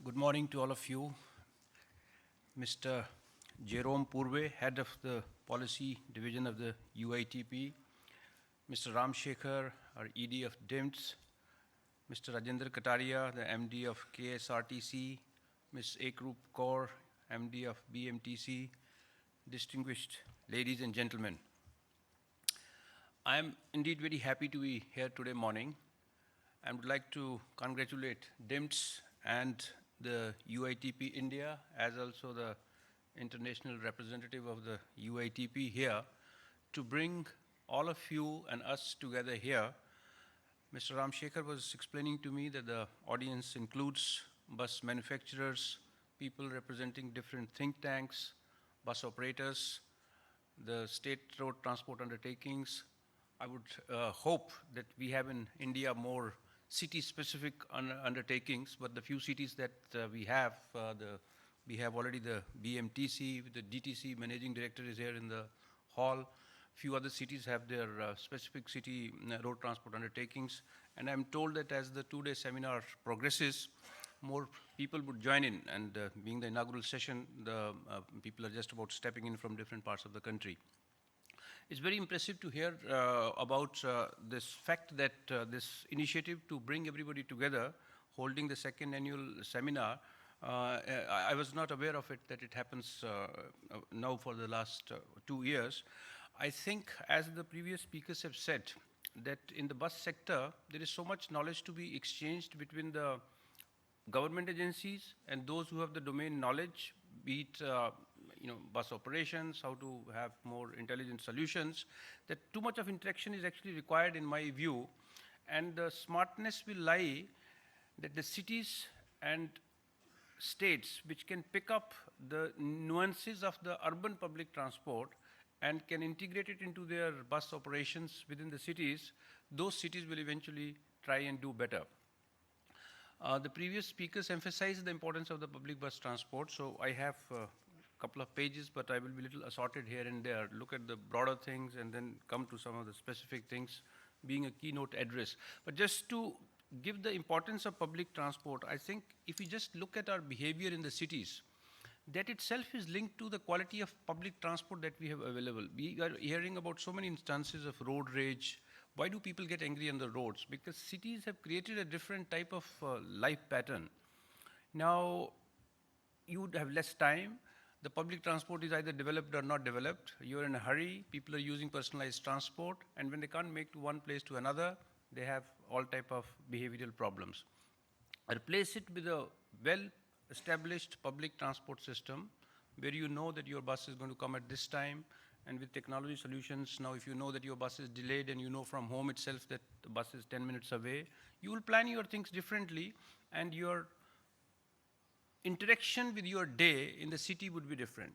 Good morning to all of you. Mr. Jerome Purve, Head of the Policy Division of the UITP, Mr. Ram Shekhar, our ED of DIMTS, Mr. Rajendra Kataria, the MD of KSRTC, Ms. Ekrup Kaur, MD of BMTC, distinguished ladies and gentlemen. I am indeed very happy to be here today morning and would like to congratulate DIMTS and the UITP India as also the international representative of the UITP here to bring all of you and us together here. Mr. Ram Shekhar was explaining to me that the audience includes bus manufacturers, people representing different think tanks, bus operators, the state road transport undertakings. I would hope that we have in India more city-specific undertakings, but the few cities that we have already the BMTC, the DTC managing director is here in the hall. Few other cities have their specific city road transport undertakings, and I'm told that as the two-day seminar progresses, more people would join in, and being the inaugural session, the people are just about stepping in from different parts of the country. It's very impressive to hear about this fact that this initiative to bring everybody together, holding the second annual seminar, I was not aware of it, that it happens now for the last 2 years. I think, as the previous speakers have said, that in the bus sector, there is so much knowledge to be exchanged between the government agencies and those who have the domain knowledge, be it bus operations, how to have more intelligent solutions, that too much of interaction is actually required in my view, and the smartness will lie that the cities and states which can pick up the nuances of the urban public transport and can integrate it into their bus operations within the cities, those cities will eventually try and do better. The previous speakers emphasized the importance of the public bus transport, so I have couple of pages, but I will be a little assorted here and there, look at the broader things and then come to some of the specific things, being a keynote address. But just to give the importance of public transport, I think if we just look at our behavior in the cities, that itself is linked to the quality of public transport that we have available. We are hearing about so many instances of road rage. Why do people get angry on the roads? Because cities have created a different type of life pattern. Now, you would have less time. The public transport is either developed or not developed. You're in a hurry, people are using personalized transport, and when they can't make to one place to another, they have all type of behavioral problems. Replace it with a well-established public transport system where you know that your bus is going to come at this time, and with technology solutions, now if you know that your bus is delayed and you know from home itself that the bus is 10 minutes away, you will plan your things differently, and your interaction with your day in the city would be different.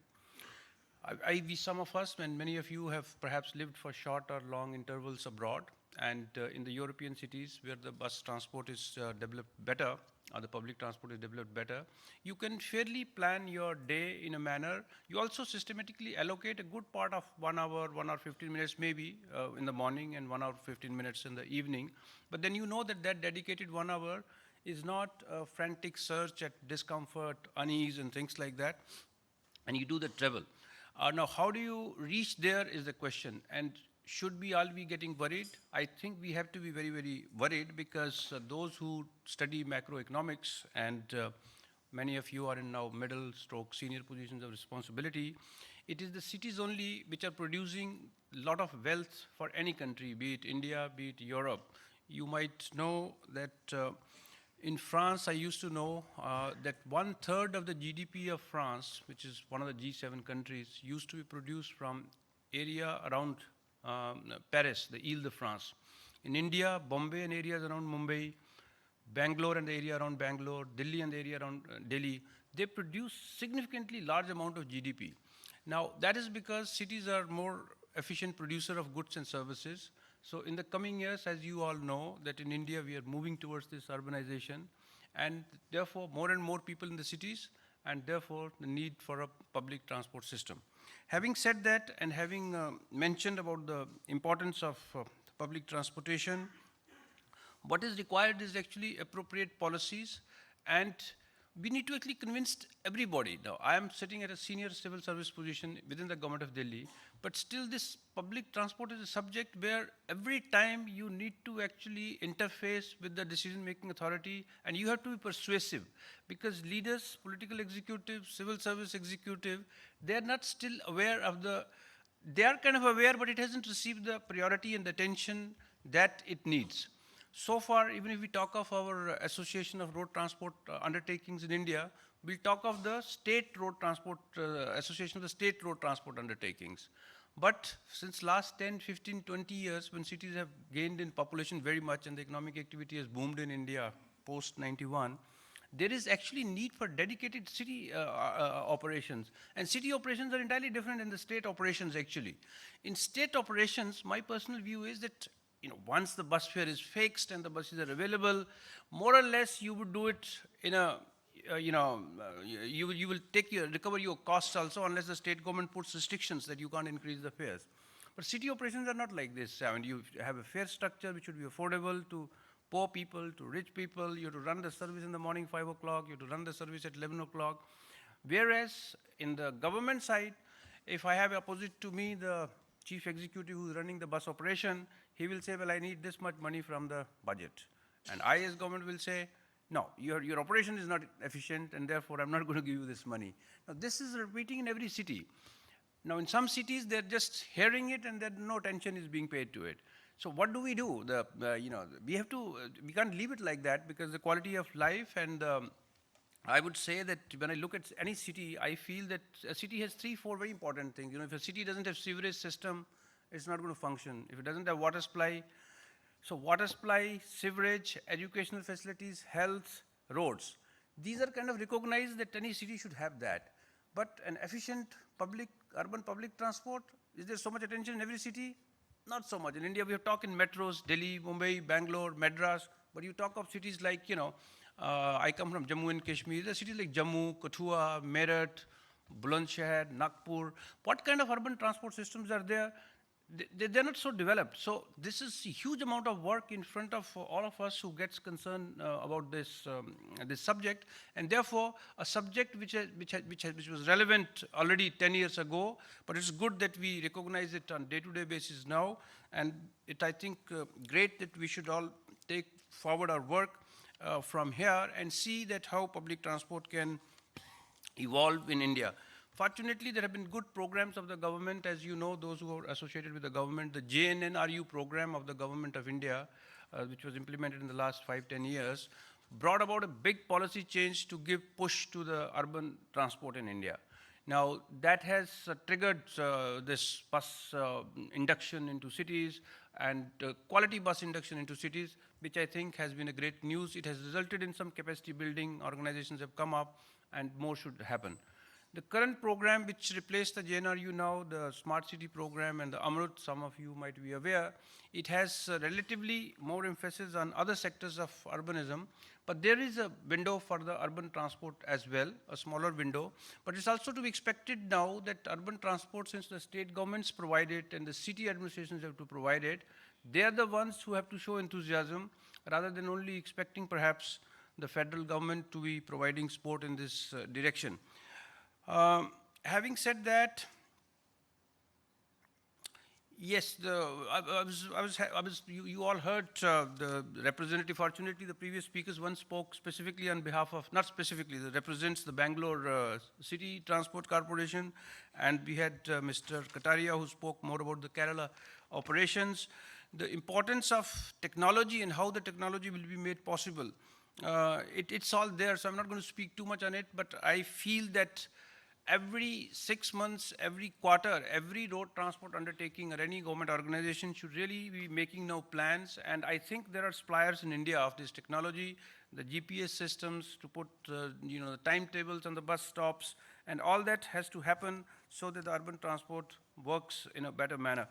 Some of us, and many of you have perhaps lived for short or long intervals abroad, and in the European cities where the bus transport is developed better, or the public transport is developed better, you can fairly plan your day in a manner. You also systematically allocate a good part of 1 hour, 1 hour 15 minutes maybe in the morning and 1 hour 15 minutes in the evening. But then you know that that dedicated 1 hour is not a frantic search at discomfort, unease, and things like that, and you do the travel. Now, how do you reach there is the question, and should we all be getting worried? I think we have to be very, very worried, because those who study macroeconomics, and many of you are in now middle stroke senior positions of responsibility, it is the cities only which are producing a lot of wealth for any country, be it India, be it Europe. You might know that in France, I used to know that 1/3 of the GDP of France, which is one of the G7 countries, used to be produced from area around Paris, the Ile-de-France. In India, Bombay and areas around Mumbai, Bangalore and the area around Bangalore, Delhi and the area around Delhi, they produce significantly large amount of GDP. Now, that is because cities are more efficient producer of goods and services. So in the coming years, as you all know, that in India we are moving towards this urbanization, and therefore more and more people in the cities, and therefore the need for a public transport system. Having said that, and having mentioned about the importance of public transportation, what is required is actually appropriate policies and we need to actually convince everybody. Now, I am sitting at a senior civil service position within the government of Delhi, but still this public transport is a subject where every time you need to actually interface with the decision-making authority, and you have to be persuasive, because leaders, political executives, civil service executive, they are not still aware of the, they are kind of aware, but it hasn't received the priority and the attention that it needs. So far, even if we talk of our Association of Road Transport Undertakings in India, we'll talk of the State Road Transport, Association of the State Road Transport Undertakings. But since last 10, 15, 20 years, when cities have gained in population very much and the economic activity has boomed in India post 91, there is actually need for dedicated city operations. And city operations are entirely different than the state operations actually. In state operations, my personal view is that once the bus fare is fixed and the buses are available, more or less you would do it in a, you will recover your costs also, unless the state government puts restrictions that you can't increase the fares. But city operations are not like this. I mean, you have a fare structure which should be affordable to poor people, to rich people. You have to run the service in the morning 5 o'clock, you have to run the service at 11 o'clock. Whereas in the government side, if I have opposite to me the chief executive who is running the bus operation, he will say, well, I need this much money from the budget. And I as government will say, no, your operation is not efficient, and therefore I'm not going to give you this money. Now this is repeating in every city. Now in some cities, they're just hearing it and then no attention is being paid to it. So what do? We have to, we can't leave it like that, because the quality of life, and I would say that when I look at any city, I feel that a city has 3, 4 very important things. If a city doesn't have sewerage system, it's not going to function. If it doesn't have water supply, so water supply, sewerage, educational facilities, health, roads. These are kind of recognized that any city should have that. But an efficient urban public transport, is there so much attention in every city? Not so much. In India, we have talked in metros, Delhi, Mumbai, Bangalore, Madras, but you talk of cities like, I come from Jammu and Kashmir. There are cities like Jammu, Kathua, Meerut, Bulandshahr, Nagpur. What kind of urban transport systems are there? They're not so developed. So this is a huge amount of work in front of all of us who gets concerned about this subject, and therefore a subject which was relevant already 10 years ago, but it's good that we recognize it on day-to-day basis now, and I think great that we should all take forward our work from here and see that how public transport can evolve in India. Fortunately, there have been good programs of the government, as you know, those who are associated with the government. The JNNRU program of the government of India, which was implemented in the last 5, 10 years, brought about a big policy change to give push to the urban transport in India. Now, that has triggered this bus induction into cities and quality bus induction into cities, which I think has been a great news. It has resulted in some capacity building, organizations have come up, and more should happen. The current program, which replaced the JNRU now, the Smart City program and the Amrut, some of you might be aware, it has relatively more emphasis on other sectors of urbanism, but there is a window for the urban transport as well, a smaller window. But it's also to be expected now that urban transport, since the state governments provide it and the city administrations have to provide it, they are the ones who have to show enthusiasm, rather than only expecting perhaps the federal government to be providing support in this direction. Having said that, yes, you all heard the representative. Fortunately, the previous speakers, one spoke specifically on behalf of, not specifically, that represents the Bangalore City Transport Corporation, and we had Mr. Kataria, who spoke more about the Kerala operations. The importance of technology and how the technology will be made possible. It's all there, so I'm not going to speak too much on it, but I feel that every 6 months, every quarter, every road transport undertaking or any government organization should really be making now plans. And I think there are suppliers in India of this technology, the GPS systems to put the timetables on the bus stops, and all that has to happen so that the urban transport works in a better manner.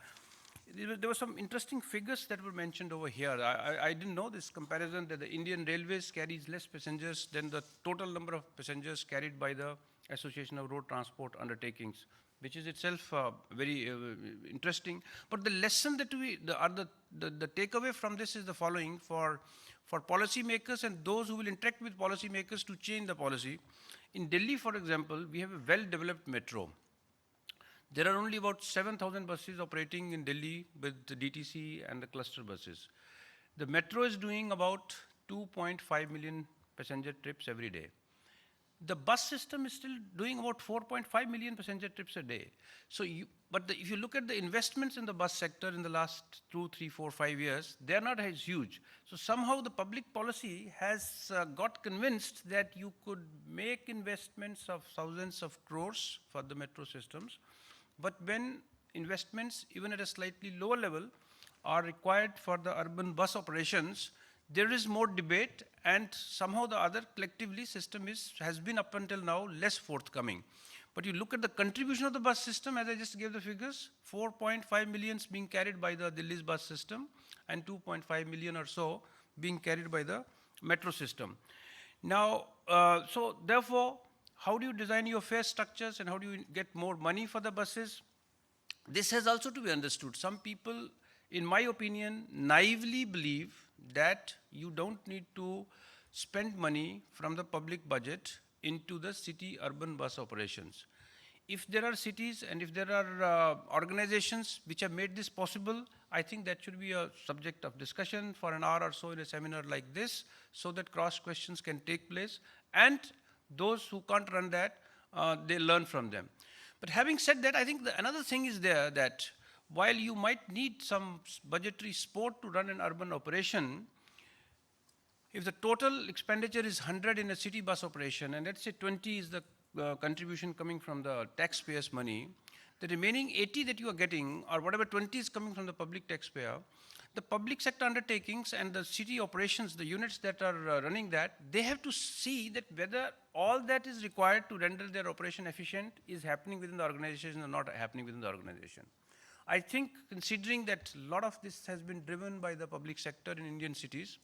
There were some interesting figures that were mentioned over here. I didn't know this comparison, that the Indian Railways carries less passengers than the total number of passengers carried by the Association of Road Transport Undertakings, which is itself very interesting. But the lesson that the takeaway from this is the following: for for policymakers and those who will interact with policymakers to change the policy. In Delhi, for example, we have a well-developed metro. There are only about 7,000 buses operating in Delhi with the DTC and the cluster buses. The metro is doing about 2.5 million passenger trips every day. The bus system is still doing about 4.5 million passenger trips a day. So, if you look at the investments in the bus sector in the last 2, 3, 4, 5 years, they are not as huge. So somehow the public policy has got convinced that you could make investments of thousands of crores for the metro systems. But when investments, even at a slightly lower level, are required for the urban bus operations, there is more debate, and somehow the other collectively system has been up until now less forthcoming. But you look at the contribution of the bus system, as I just gave the figures, 4.5 million being carried by the Delhi's bus system, and 2.5 million or so being carried by the metro system. Now, so therefore, how do you design your fare structures and how do you get more money for the buses? This has also to be understood. Some people, in my opinion, naively believe that you don't need to spend money from the public budget into the city urban bus operations. If there are cities and if there are organizations which have made this possible, I think that should be a subject of discussion for an hour or so in a seminar like this, so that cross questions can take place, and those who can't run that, they learn from them. But having said that, I think another thing is there, that while you might need some budgetary support to run an urban operation, if the total expenditure is 100 in a city bus operation, and let's say 20 is the contribution coming from the taxpayers' money, the remaining 80 that you are getting, or whatever 20 is coming from the public taxpayer, the public sector undertakings and the city operations, the units that are running that, they have to see that whether all that is required to render their operation efficient is happening within the organization or not happening within the organization. I think, considering that a lot of this has been driven by the public sector in Indian cities,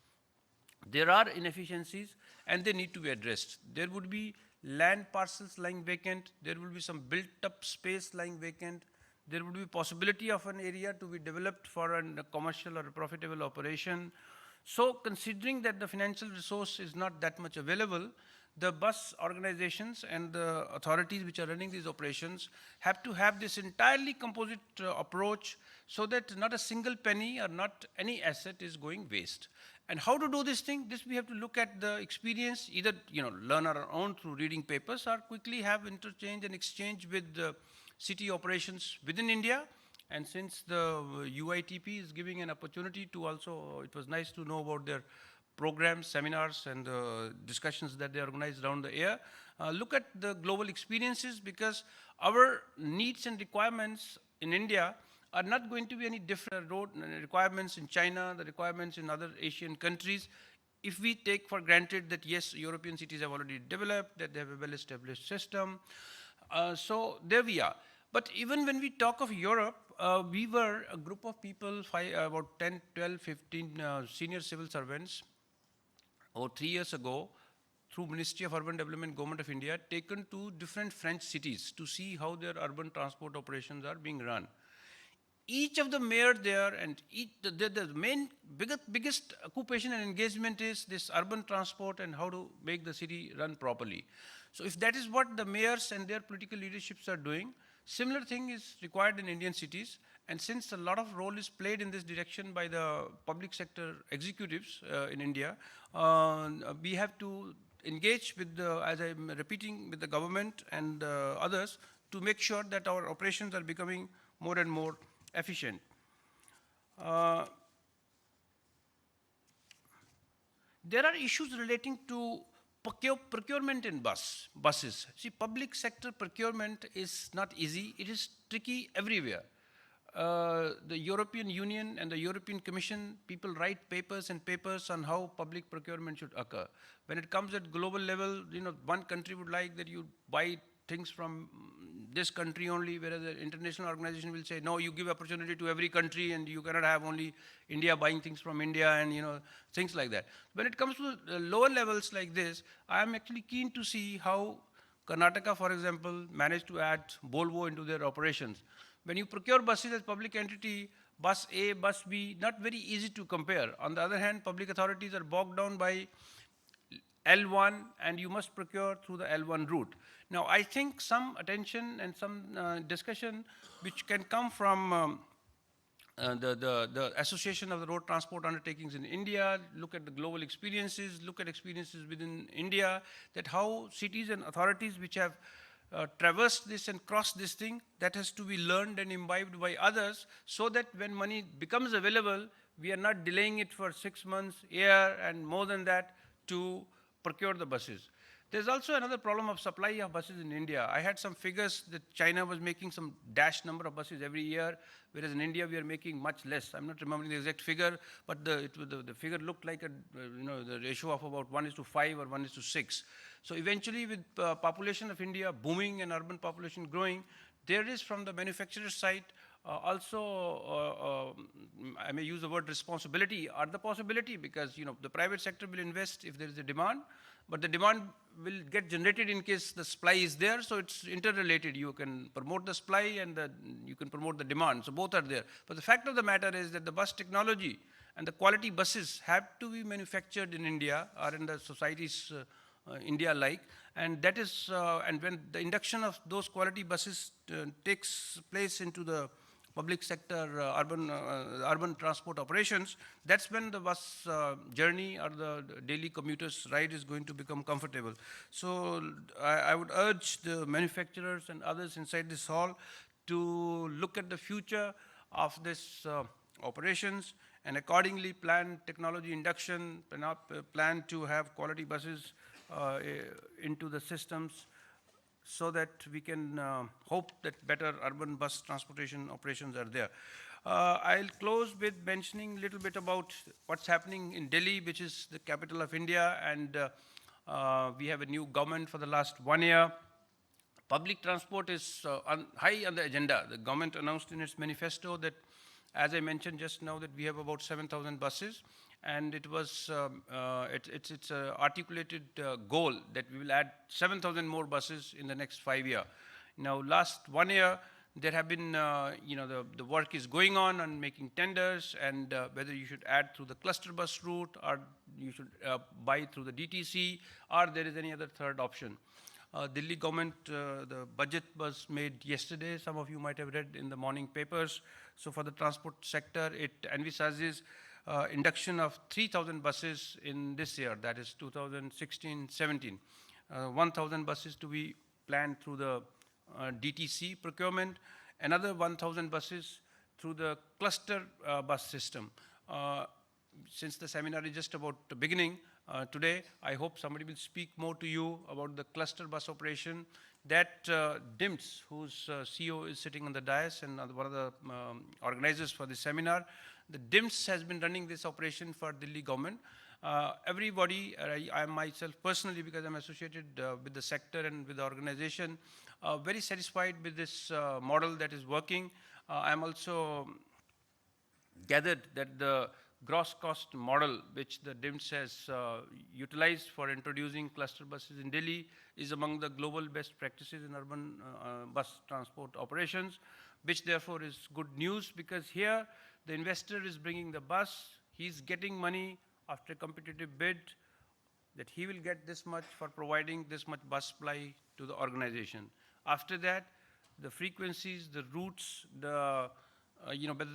there are inefficiencies and they need to be addressed. There would be land parcels lying vacant, there will be some built up space lying vacant, there would be possibility of an area to be developed for a commercial or a profitable operation. So considering that the financial resource is not that much available, the bus organizations and the authorities which are running these operations have to have this entirely composite approach, so that not a single penny or not any asset is going waste. And how to do this thing? This we have to look at the experience, either learn our own through reading papers, or quickly have interchange and exchange with the city operations within India. And since the UITP is giving an opportunity to also, it was nice to know about their programs, seminars, and discussions that they organize around the year. Look at the global experiences, because our needs and requirements in India are not going to be any different. Road requirements in China, the requirements in other Asian countries, if we take for granted that yes, European cities have already developed, that they have a well-established system. So there we are. But even when we talk of Europe, we were a group of people, about 10, 12, 15 senior civil servants, about 3 years ago, through Ministry of Urban Development, Government of India, taken to different French cities to see how their urban transport operations are being run. Each of the mayor there, and the main biggest occupation and engagement is this urban transport and how to make the city run properly. So if that is what the mayors and their political leaderships are doing, similar thing is required in Indian cities. And since a lot of role is played in this direction by the public sector executives in India, we have to engage with the, as I'm repeating, with the government and others to make sure that our operations are becoming more and more efficient. There are issues relating to procurement in buses. See, public sector procurement is not easy. It is tricky everywhere. The European Union and the European Commission, people write papers and papers on how public procurement should occur. When it comes at global level, one country would like that you buy things from this country only, whereas the international organization will say, no, you give opportunity to every country and you cannot have only India buying things from India, and things like that. When it comes to lower levels like this, I am actually keen to see how Karnataka, for example, managed to add Volvo into their operations. When you procure buses as public entity, bus A, bus B, not very easy to compare. On the other hand, public authorities are bogged down by L1 and you must procure through the L1 route. Now, I think some attention and some discussion which can come from the Association of the Road Transport Undertakings in India, look at the global experiences, look at experiences within India, that how cities and authorities which have traversed this and crossed this thing, that has to be learned and imbibed by others, so that when money becomes available, we are not delaying it for 6 months, year, and more than that to procure the buses. There's also another problem of supply of buses in India. I had some figures that China was making some dash number of buses every year, whereas in India we are making much less. I'm not remembering the exact figure, but the figure looked like the ratio of about 1:5 or 1:6. So eventually, with population of India booming and urban population growing, there is from the manufacturer side I may use the word responsibility or the possibility, because the private sector will invest if there is a demand, but the demand will get generated in case the supply is there, so it's interrelated. You can promote the supply and you can promote the demand, so both are there. But the fact of the matter is that the bus technology and the quality buses have to be manufactured in India or in the societies India-like, and that is, and when the induction of those quality buses takes place into the public sector, urban transport operations, that's when the bus journey or the daily commuter's ride is going to become comfortable. So I would urge the manufacturers and others inside this hall to look at the future of this operations and accordingly plan technology induction, plan to have quality buses into the systems, so that we can hope that better urban bus transportation operations are there. I'll close with mentioning a little bit about what's happening in Delhi, which is the capital of India, and we have a new government for the last 1 year. Public transport is high on the agenda. The government announced in its manifesto that, as I mentioned just now, that we have about 7,000 buses, and it was it's an articulated goal that we will add 7,000 more buses in the next 5 years. Now, last 1 year, there have been, the work is going on making tenders, and whether you should add through the cluster bus route, or you should buy through the DTC, or there is any other third option. Delhi government, the budget was made yesterday. Some of you might have read in the morning papers. So for the transport sector, it envisages induction of 3,000 buses in this year, that is 2016-17. 1,000 buses to be planned through the DTC procurement, another 1,000 buses through the cluster bus system. Since the seminar is just about the beginning, today, I hope somebody will speak more to you about the cluster bus operation that DIMTS, whose CEO is sitting on the dais and one of the organizers for the seminar. The DIMTS has been running this operation for Delhi government. Everybody, I myself personally, because I'm associated with the sector and with the organization, very satisfied with this model that is working. I'm also gathered that the gross cost model, which the DIMTS has utilized for introducing cluster buses in Delhi, is among the global best practices in urban bus transport operations, which therefore is good news, because here the investor is bringing the bus, he's getting money after a competitive bid, that he will get this much for providing this much bus supply to the organization. After that, the frequencies, the routes, whether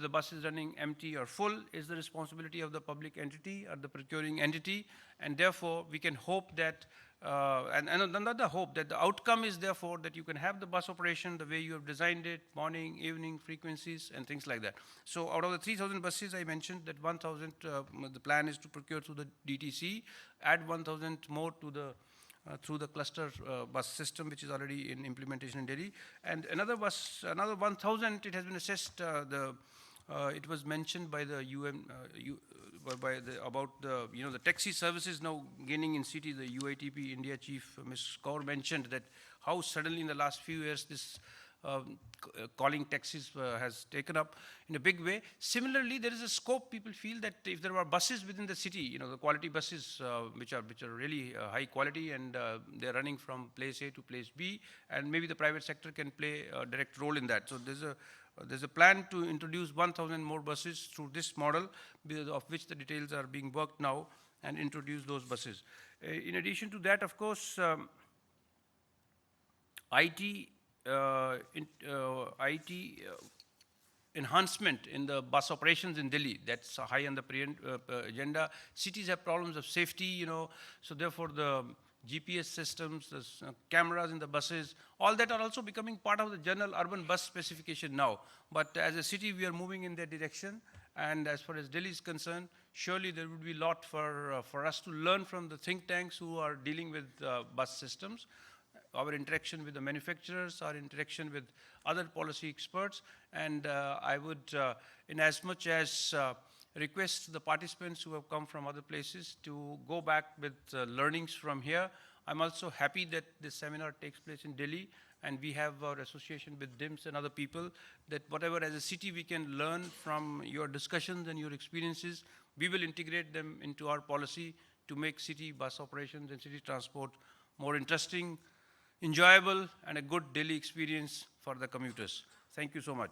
the bus is running empty or full is the responsibility of the public entity or the procuring entity, and therefore we can hope that, and another hope that the outcome is therefore that you can have the bus operation the way you have designed it, morning, evening frequencies and things like that. So out of the 3,000 buses I mentioned, that 1,000, the plan is to procure through the DTC, add 1,000 more to the through the cluster bus system, which is already in implementation in Delhi. And another 1,000, it has been assessed, it was mentioned by the about the taxi services now gaining in cities. The UITP India chief, Ms. Kaur, mentioned that how suddenly in the last few years this calling taxis has taken up in a big way. Similarly, there is a scope. People feel that if there are buses within the city, the quality buses which are really high quality, and they're running from place A to place B, and maybe the private sector can play a direct role in that. So there's a There's a plan to introduce 1,000 more buses through this model, of which the details are being worked now, and introduce those buses. In addition to that, of course, IT, IT enhancement in the bus operations in Delhi. That's high on the agenda. Cities have problems of safety, so therefore the GPS systems, the cameras in the buses, all that are also becoming part of the general urban bus specification now. But as a city, we are moving in that direction. And as far as Delhi is concerned, surely there would be a lot for us to learn from the think tanks who are dealing with bus systems. Our interaction with the manufacturers, our interaction with other policy experts, and I would, in as much as request the participants who have come from other places to go back with learnings from here. I'm also happy that this seminar takes place in Delhi, and we have our association with DIMS and other people, that whatever as a city we can learn from your discussions and your experiences, we will integrate them into our policy to make city bus operations and city transport more interesting, enjoyable, and a good daily experience for the commuters. Thank you so much.